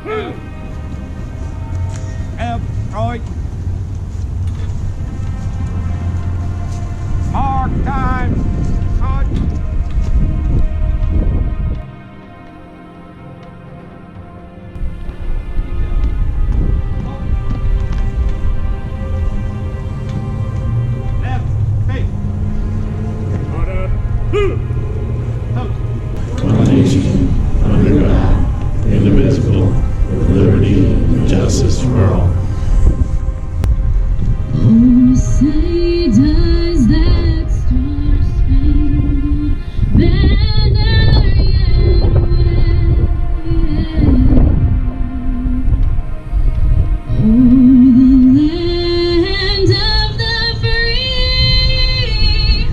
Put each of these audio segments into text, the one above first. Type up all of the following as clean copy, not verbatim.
Left, right. Mark time. Cut. Left, face. One nation, under God, indivisible, with liberty and justice for all. Oh, say does that star-spangled banner yet wave? O'er the land of the free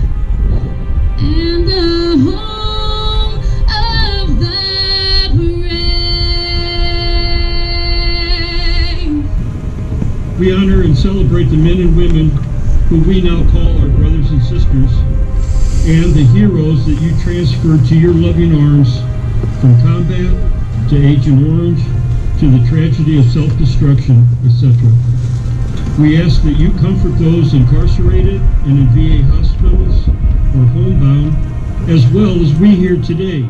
and the home of the brave. We honor and celebrate the men and women who we now call our brothers and sisters, and the heroes that you transferred to your loving arms from combat to Agent Orange to the tragedy of self-destruction, etc. We ask that you comfort those incarcerated and in VA hospitals or homebound, as well as we here today.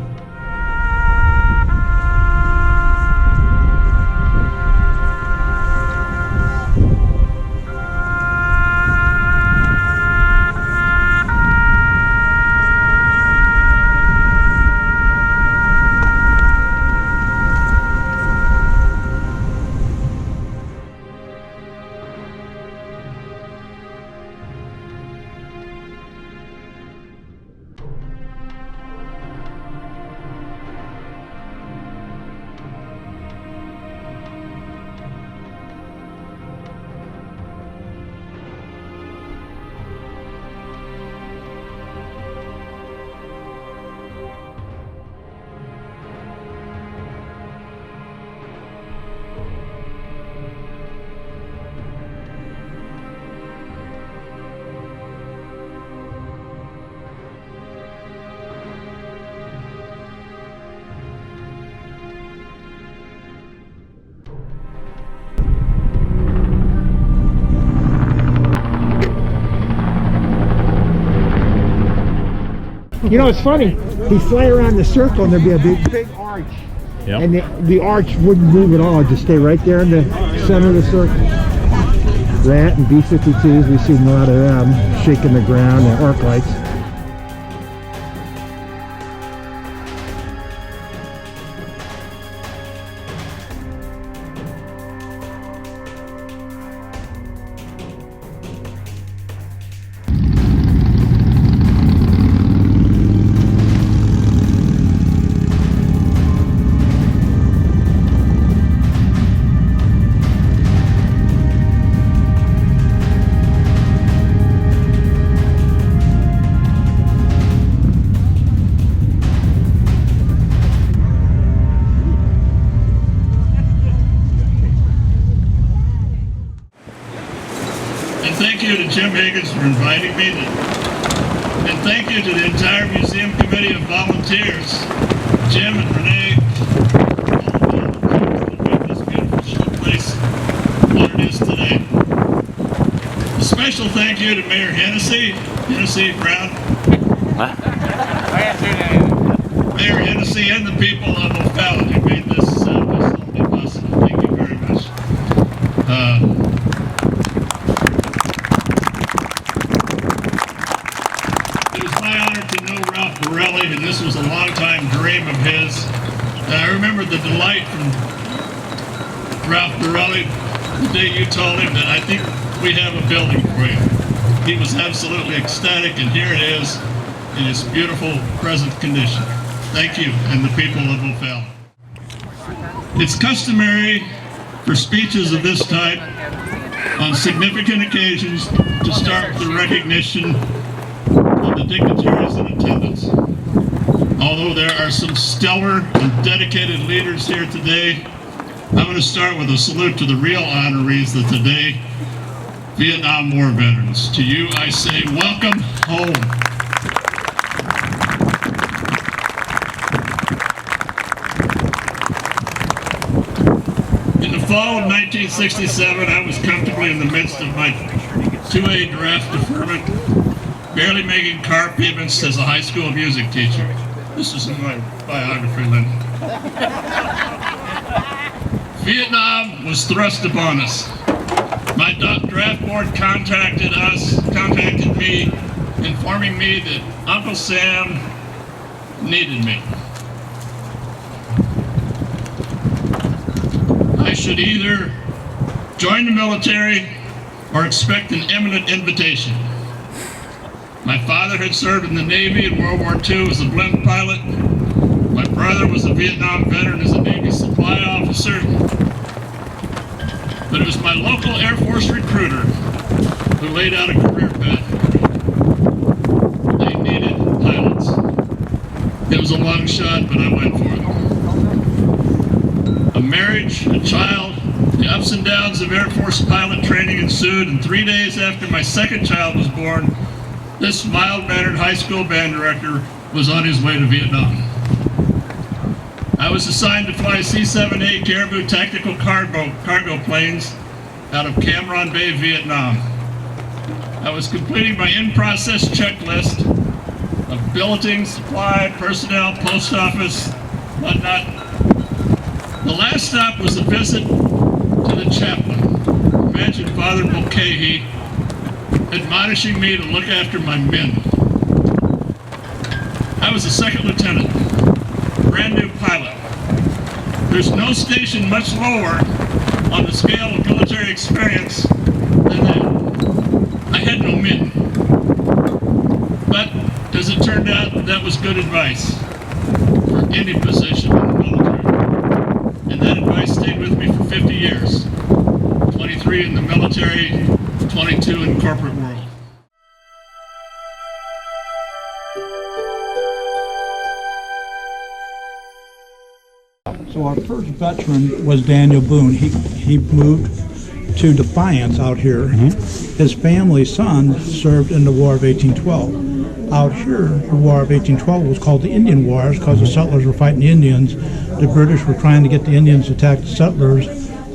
You know, it's funny. He'd fly around the circle and there'd be a big arch. Yep. And the arch wouldn't move at all. It'd just stay right there in the center of the circle. That and B-52s, we've seen a lot of them shaking the ground and arc lights. Thank you to Jim Higgins for inviting me, and thank you to the entire museum committee of volunteers, Jim and Renee, all of them to make this beautiful showplace what it is today. A special thank you to Mayor Hennessy Brown, Mayor Hennessy, and the people of O'Fallon who made this facility possible. Thank you very much. And this was a long-time dream of his. I remember the delight from Ralph Borelli the day you told him that I think we have a building for you. He was absolutely ecstatic, and here it is in its beautiful present condition. Thank you, and the people of O'Fallon. It's customary for speeches of this type on significant occasions to start with the recognition of the dignitaries in attendance. Although there are some stellar and dedicated leaders here today, I'm going to start with a salute to the real honorees of today, Vietnam War veterans. To you, I say, welcome home. fall of 1967, I was comfortably in the midst of my 2A draft deferment, barely making car payments as a high school music teacher. This is in my biography, Lynn. Vietnam was thrust upon us. My draft board contacted me, informing me that Uncle Sam needed me. I should either join the military or expect an imminent invitation. My father had served in the Navy in World War II as a blimp pilot. My brother was a Vietnam veteran as a Navy supply officer. But it was my local Air Force recruiter who laid out a career path. They needed pilots. It was a long shot, but I went for it. A marriage, a child, the ups and downs of Air Force pilot training ensued, and 3 days after my second child was born, this mild-mannered high school band director was on his way to Vietnam. I was assigned to fly C-7 Caribou tactical cargo planes out of Cam Ranh Bay, Vietnam. I was completing my in-process checklist of billeting, supply, personnel, post office, whatnot. The last stop was a visit to the chaplain. Imagine Father Mulcahy admonishing me to look after my men. I was a second lieutenant, brand new pilot. There's no station much lower on the scale of military experience than that. I had no men. But as it turned out, that was good advice for any position in the military. And that advice stayed with me for 50 years. 23 in the military, 22 in corporate world. So our first veteran was Daniel Boone. He moved to Defiance out here. His family's son served in the War of 1812. Out here, the War of 1812 was called the Indian Wars because the settlers were fighting the Indians. The British were trying to get the Indians to attack the settlers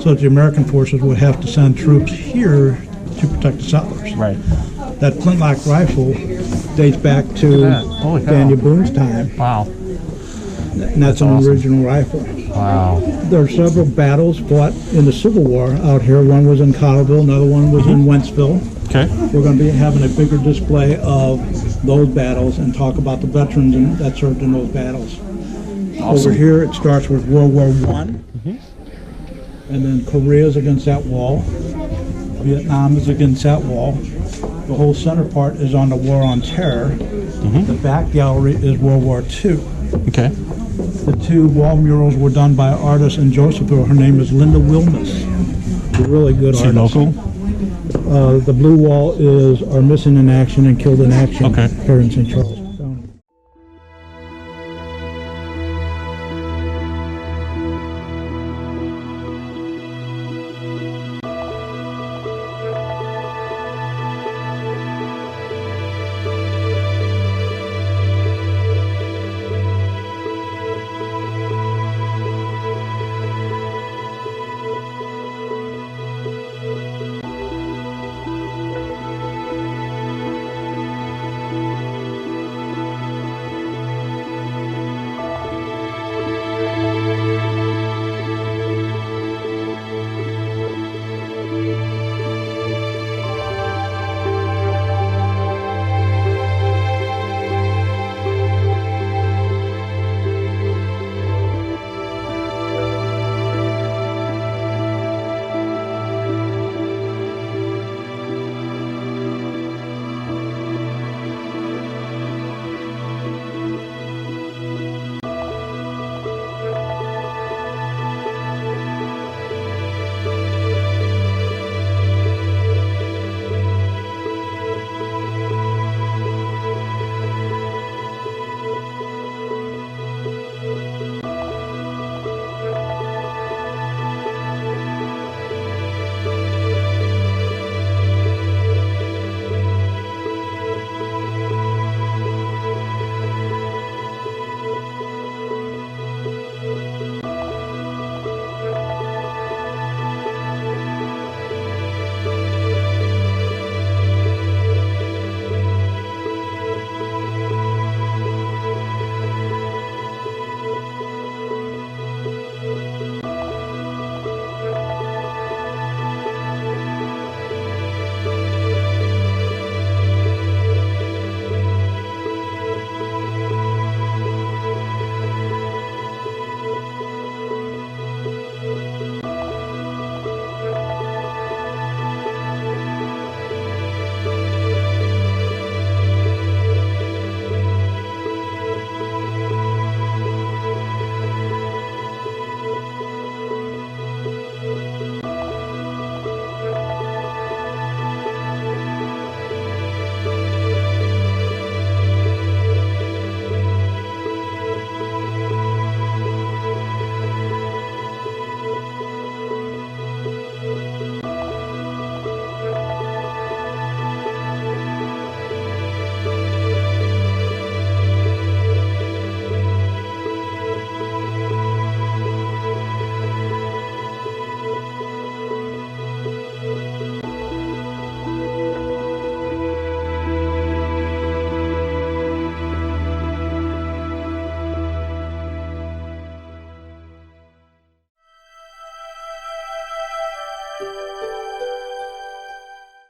so that the American forces would have to send troops here to protect the settlers. Right. That flintlock rifle dates back to Daniel Boone's time. Wow. And that's an original rifle. Wow. There are several battles fought in the Civil War out here. One was in Colorville, another one was in Wentzville. Okay. We're going to be having a bigger display of those battles and talk about the veterans that served in those battles. Awesome. Over here it starts with World War I, and then Korea's against that wall. Vietnam is against that wall. The whole center part is on the War on Terror. The back gallery is World War II. Okay. The two wall murals were done by an artist in Josephville. Her name is Linda Wilmus. A really good artist. Local? The blue wall is Our Missing in Action and Killed in Action. Okay. Here in St. Charles.